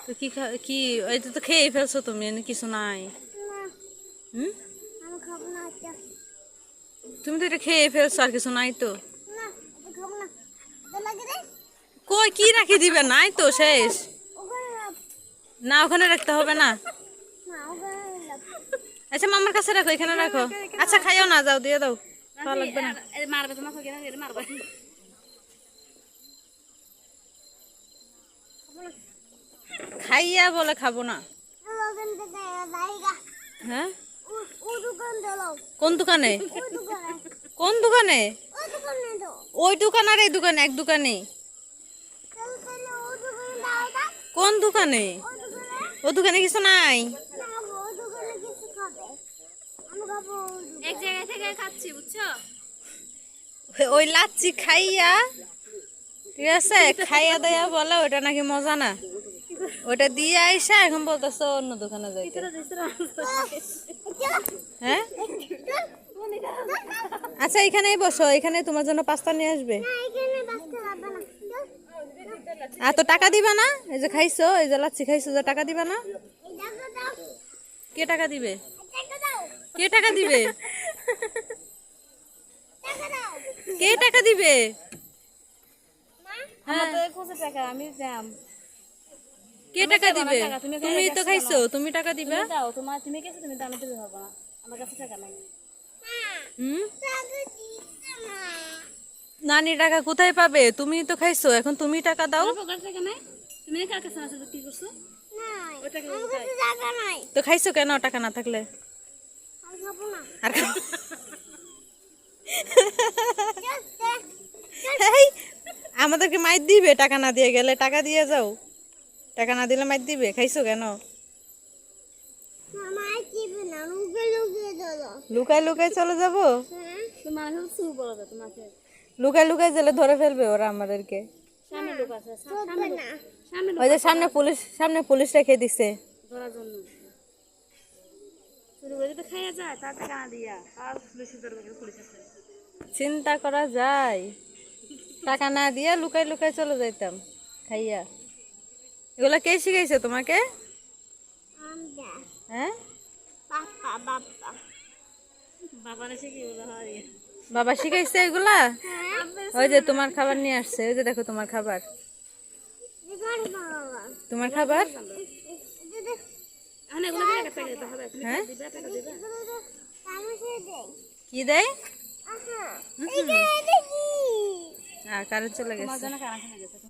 তো কি এটা তো খেয়ে ফেলছো তুমি, কিছু নাই। হুম, তুমি তো এটা খেয়ে ফেলছো, আর কিছু নাই তো। কই কি রাখি দিবে, নাই তো, শেষ। না, ওখানে রাখতে হবে না। আচ্ছা মামার কাছে রাখো, এখানে রাখো। আচ্ছা খাইও না, যাও দিয়ে দাও, খাওয়া লাগবে না। মারবে তোমাকে, মারবে। খাইয়া বলে খাবো না। হ্যাঁ, কোন দোকানে? কোন দোকানে? ওই দোকান আর এই দোকানে এক দোকানে। কোন দোকানে? ও দোকানে কিছু নাই। এক জায়গা থেকে খাচ্ছি, বুঝছো? ওই লাচ্ছি খাইয়া, ঠিক আছে, খাইয়া দেয়া বলে ওটা নাকি মজা না। ওটা দিয়ে আইসা এখন বলতেছে অন্য দোকানে যাইতে। হ্যাঁ, আচ্ছা এখানেই বসো, এখানে তোমার জন্য পাস্তা নিয়ে আসবে। আর তো টাকা দিবা না? এই যে খাইছো, এই যে লাচ্ছি খাইছো, যে টাকা দিবা না? কে টাকা দিবে? কে টাকা দিবে? কে টাকা দিবে? আমার তো 21 টাকা, আমি দাম। কে টাকা দিবে? তুমি তো খাইছো, তুমি টাকা দিবা। দাও, তুমি গেছো, তুমি দামে দিতে পারবো না, আমার কাছে টাকা নাই। হুম, নানি টাকা কোথায় পাবে? তুমি তো খাইছো, এখন তুমি টাকা দাও। টাকা নাই, তুমি কার কাছে আছে তো কি করছো? তো খাইছো কেন টাকা না থাকলে? আর এই, আমাদেরকে মাইর দিবে টাকা না দিয়ে গেলে? টাকা দিয়ে যাও, টাকা না দিলে মাইর দিবে। খাইছো কেন? লুকাই লুকাই চলে যাবো? তোমার সুর বলো তো, তোমাকে লুকাই লুকাই গেলে ধরে ফেলবে ওরা আমাদেরকে। সামনে লোক আছে, সামনে ওই যে সামনে পুলিশ রেখে দিছে ধরার জন্য। চুরি করে যদি খাইয়া যায়, তার টাকা না দিয়া আর পুলিশের দরকার, পুলিশ আছে। চিন্তা করা যায়, টাকা না দিয়া লুকাই লুকাই চলে যাইতাম খাইয়া। এগুলা কে শিখাইছে তোমাকে? হ্যাঁ, বাবার এসে কি বলা হয়? বাবা শিখাইছে এগুলা? ওই যে তোমার খাবার নিয়ে আসছে, ওই যে দেখো তোমার খাবার, তোমার খাবার। হ্যাঁ, কি দেয়? কারেন্ট চলে গেছে।